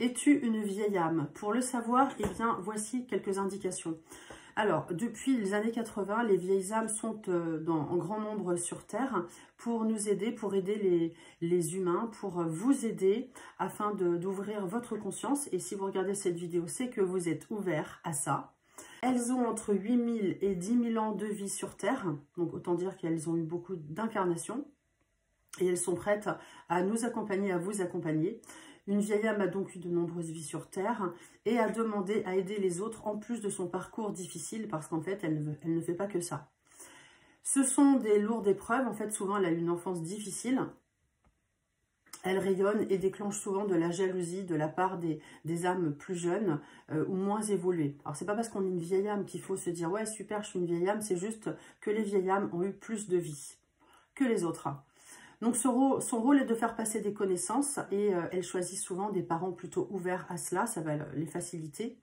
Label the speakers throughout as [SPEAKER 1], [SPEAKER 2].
[SPEAKER 1] Es-tu une vieille âme? Pour le savoir, eh bien, voici quelques indications. Alors, depuis les années 80, les vieilles âmes sont en grand nombre sur Terre pour nous aider, pour aider les humains, pour vous aider afin d'ouvrir votre conscience. Et si vous regardez cette vidéo, c'est que vous êtes ouvert à ça. Elles ont entre 8000 et 10 000 ans de vie sur Terre. Donc, autant dire qu'elles ont eu beaucoup d'incarnations. Et elles sont prêtes à nous accompagner, à vous accompagner. Une vieille âme a donc eu de nombreuses vies sur Terre et a demandé à aider les autres en plus de son parcours difficile parce qu'en fait, elle ne fait pas que ça. Ce sont des lourdes épreuves. En fait, souvent, elle a eu une enfance difficile. Elle rayonne et déclenche souvent de la jalousie de la part des âmes plus jeunes ou moins évoluées. Alors, c'est pas parce qu'on est une vieille âme qu'il faut se dire « Ouais, super, je suis une vieille âme », c'est juste que les vieilles âmes ont eu plus de vie que les autres. Donc, son rôle est de faire passer des connaissances et elle choisit souvent des parents plutôt ouverts à cela, ça va les faciliter.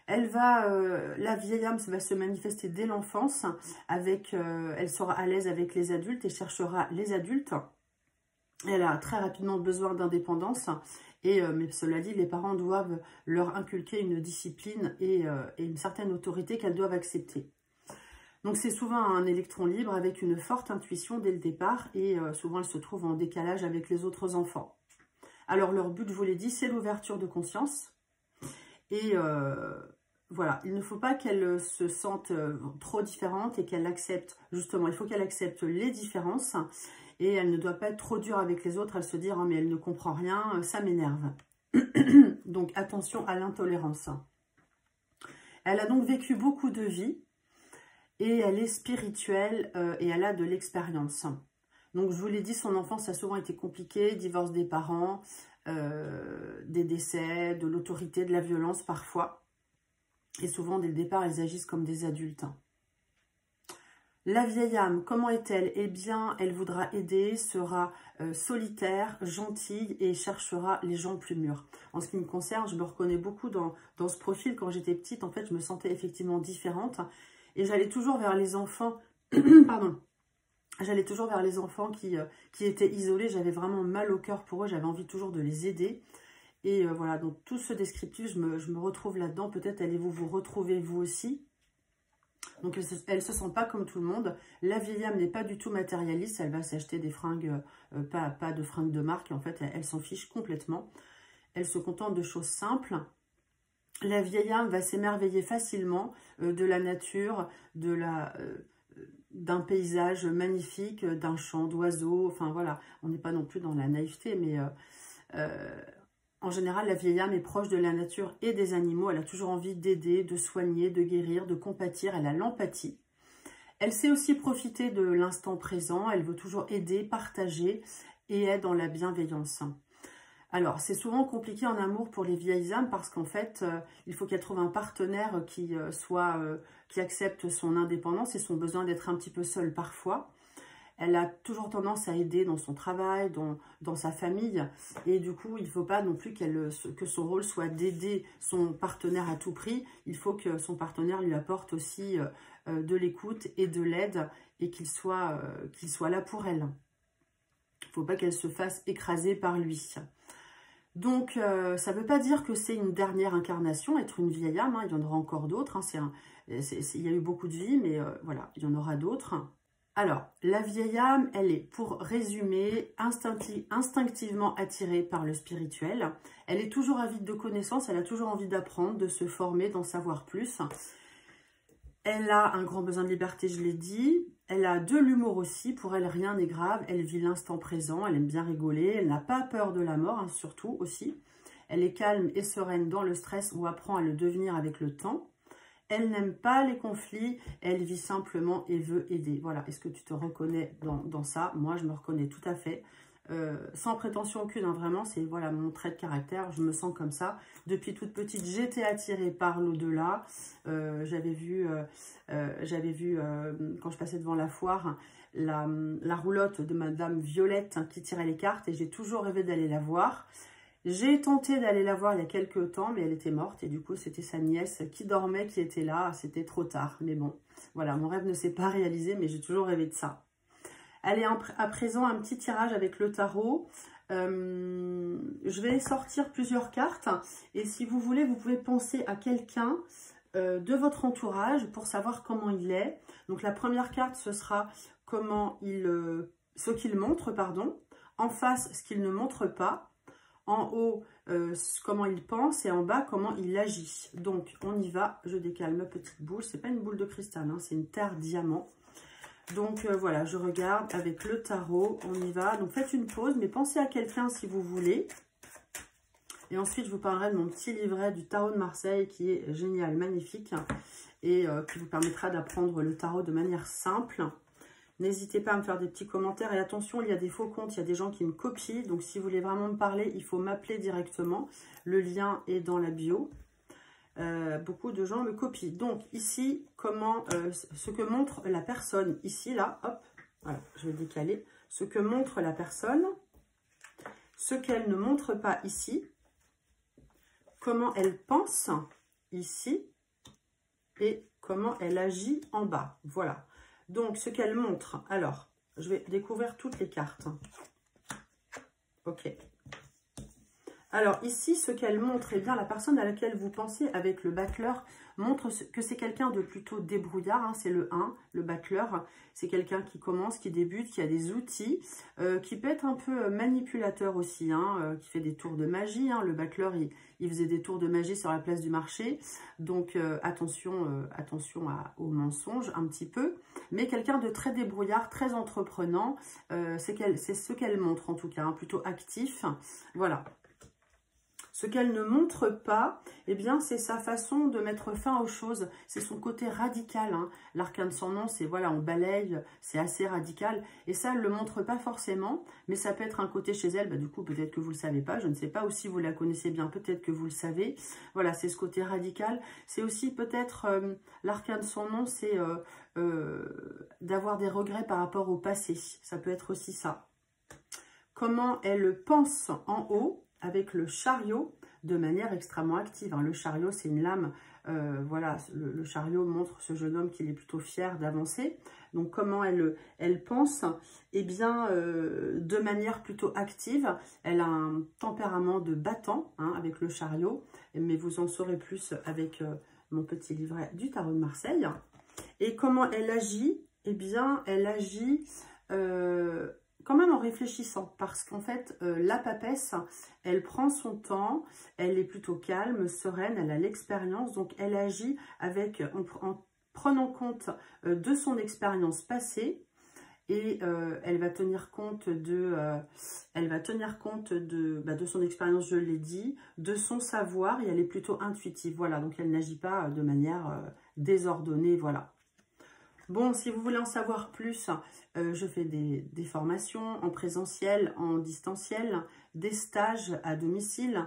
[SPEAKER 1] La vieille âme va se manifester dès l'enfance, elle sera à l'aise avec les adultes et cherchera les adultes. Elle a très rapidement besoin d'indépendance mais cela dit, les parents doivent leur inculquer une discipline et une certaine autorité qu'elles doivent accepter. Donc, c'est souvent un électron libre avec une forte intuition dès le départ et souvent, elles se trouvent en décalage avec les autres enfants. Alors, leur but, je vous l'ai dit, c'est l'ouverture de conscience. Et voilà, il ne faut pas qu'elles se sentent trop différentes et qu'elles acceptent, justement, il faut qu'elles acceptent les différences et elle ne doit pas être trop dure avec les autres, elle se dire « Oh, mais elle ne comprend rien, ça m'énerve ». Donc, attention à l'intolérance. Elle a donc vécu beaucoup de vies. Et elle est spirituelle et elle a de l'expérience. Donc, je vous l'ai dit, son enfance a souvent été compliquée, divorce des parents, des décès, de l'autorité, de la violence parfois. Et souvent, dès le départ, elles agissent comme des adultes. La vieille âme, comment est-elle? Eh bien, elle voudra aider, sera solitaire, gentille et cherchera les gens plus mûrs. En ce qui me concerne, je me reconnais beaucoup dans ce profil. Quand j'étais petite, en fait, je me sentais effectivement différente. Et j'allais toujours vers les enfants, pardon, j'allais toujours vers les enfants qui étaient isolés. J'avais vraiment mal au cœur pour eux, j'avais envie toujours de les aider. Et voilà, donc tout ce descriptif, je me retrouve là-dedans. Peut-être allez-vous vous retrouver vous aussi. Donc elle ne se sent pas comme tout le monde. La vieille âme n'est pas du tout matérialiste, elle va s'acheter des fringues, pas de fringues de marque. En fait, elle s'en fiche complètement. Elle se contente de choses simples. La vieille âme va s'émerveiller facilement de la nature, d'un paysage magnifique, d'un chant d'oiseaux. Enfin voilà, on n'est pas non plus dans la naïveté, mais en général, la vieille âme est proche de la nature et des animaux. Elle a toujours envie d'aider, de soigner, de guérir, de compatir. Elle a l'empathie. Elle sait aussi profiter de l'instant présent. Elle veut toujours aider, partager et est dans la bienveillance. Alors, c'est souvent compliqué en amour pour les vieilles âmes parce qu'en fait, il faut qu'elle trouve un partenaire qui accepte son indépendance et son besoin d'être un petit peu seule parfois. Elle a toujours tendance à aider dans son travail, dans sa famille. Et du coup, il ne faut pas non plus que son rôle soit d'aider son partenaire à tout prix. Il faut que son partenaire lui apporte aussi de l'écoute et de l'aide et qu'il soit là pour elle. Il ne faut pas qu'elle se fasse écraser par lui. Donc, ça ne veut pas dire que c'est une dernière incarnation, être une vieille âme, hein, il y en aura encore d'autres. Hein, il y a eu beaucoup de vies, mais voilà, il y en aura d'autres. Alors, la vieille âme, elle est, pour résumer, instinctivement attirée par le spirituel. Elle est toujours avide de connaissances, elle a toujours envie d'apprendre, de se former, d'en savoir plus. Elle a un grand besoin de liberté, je l'ai dit. Elle a de l'humour aussi. Pour elle, rien n'est grave. Elle vit l'instant présent. Elle aime bien rigoler. Elle n'a pas peur de la mort, hein, surtout aussi. Elle est calme et sereine dans le stress ou apprend à le devenir avec le temps. Elle n'aime pas les conflits. Elle vit simplement et veut aider. Voilà. Est-ce que tu te reconnais dans ça? Moi, je me reconnais tout à fait. Sans prétention aucune, hein, vraiment, c'est voilà mon trait de caractère, je me sens comme ça. Depuis toute petite, j'étais attirée par l'au-delà. J'avais vu quand je passais devant la foire, la roulotte de Madame Violette qui tirait les cartes et j'ai toujours rêvé d'aller la voir. J'ai tenté d'aller la voir il y a quelques temps, mais elle était morte et du coup, c'était sa nièce qui dormait, qui était là. C'était trop tard, mais bon, voilà, mon rêve ne s'est pas réalisé, mais j'ai toujours rêvé de ça. Allez, à présent, un petit tirage avec le tarot. Je vais sortir plusieurs cartes et si vous voulez, vous pouvez penser à quelqu'un de votre entourage pour savoir comment il est. Donc la première carte, ce sera comment ce qu'il montre, pardon. En face, ce qu'il ne montre pas. En haut, comment il pense et en bas, comment il agit. Donc on y va, je décale ma petite boule. C'est pas une boule de cristal, hein, c'est une terre diamant. Donc voilà, je regarde avec le tarot, on y va. Donc faites une pause, mais pensez à quelqu'un si vous voulez. Et ensuite, je vous parlerai de mon petit livret du tarot de Marseille qui est génial, magnifique. Et qui vous permettra d'apprendre le tarot de manière simple. N'hésitez pas à me faire des petits commentaires. Et attention, il y a des faux comptes, il y a des gens qui me copient. Donc si vous voulez vraiment me parler, il faut m'appeler directement. Le lien est dans la bio. Beaucoup de gens me copient. Donc ici, comment ce que montre la personne, ici, là, hop, voilà, je vais décaler, ce que montre la personne, ce qu'elle ne montre pas ici, comment elle pense ici, et comment elle agit en bas, voilà. Donc ce qu'elle montre, alors, je vais découvrir toutes les cartes. Ok. Alors ici, ce qu'elle montre, eh bien la personne à laquelle vous pensez avec le battleur montre que c'est quelqu'un de plutôt débrouillard, hein, c'est le 1, le battleur. C'est quelqu'un qui commence, qui débute, qui a des outils, qui peut être un peu manipulateur aussi, hein, qui fait des tours de magie. Hein. Le battleur, il faisait des tours de magie sur la place du marché, donc attention aux mensonges un petit peu. Mais quelqu'un de très débrouillard, très entreprenant, c'est ce qu'elle montre en tout cas, hein, plutôt actif, voilà. Ce qu'elle ne montre pas, eh bien, c'est sa façon de mettre fin aux choses. C'est son côté radical. Hein. L'arcane sans nom, c'est voilà, on balaye, c'est assez radical. Et ça, elle ne le montre pas forcément, mais ça peut être un côté chez elle. Bah, du coup, peut-être que vous ne le savez pas. Je ne sais pas. Ou si vous la connaissez bien, peut-être que vous le savez. Voilà, c'est ce côté radical. C'est aussi peut-être, l'arcane sans nom, c'est d'avoir des regrets par rapport au passé. Ça peut être aussi ça. Comment elle pense en haut, avec le chariot, de manière extrêmement active. Hein. Le chariot, c'est une lame. Voilà, le chariot montre ce jeune homme qu'il est plutôt fier d'avancer. Donc, comment elle pense? Eh bien, de manière plutôt active. Elle a un tempérament de battant, hein, avec le chariot. Mais vous en saurez plus avec mon petit livret du tarot de Marseille. Et comment elle agit? Eh bien, elle agit... quand même en réfléchissant, parce qu'en fait, la papesse, elle prend son temps, elle est plutôt calme, sereine, elle a l'expérience, donc elle agit avec, en prenant compte de son expérience passée, et elle va tenir compte de son expérience, je l'ai dit, de son savoir, et elle est plutôt intuitive, voilà, donc elle n'agit pas de manière désordonnée, voilà. Bon, si vous voulez en savoir plus, je fais des formations en présentiel, en distanciel, des stages à domicile,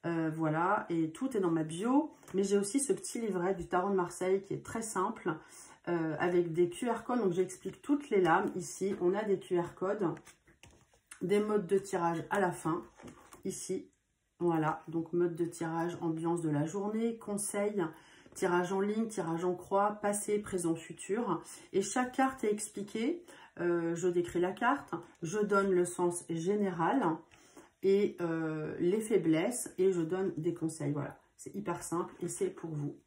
[SPEAKER 1] voilà, et tout est dans ma bio. Mais j'ai aussi ce petit livret du tarot de Marseille qui est très simple, avec des QR codes, donc j'explique toutes les lames. Ici, on a des QR codes, des modes de tirage à la fin, ici, voilà, donc mode de tirage, ambiance de la journée, conseils, tirage en ligne, tirage en croix, passé, présent, futur. Et chaque carte est expliquée. Je décris la carte, je donne le sens général et les faiblesses et je donne des conseils. Voilà, c'est hyper simple et c'est pour vous.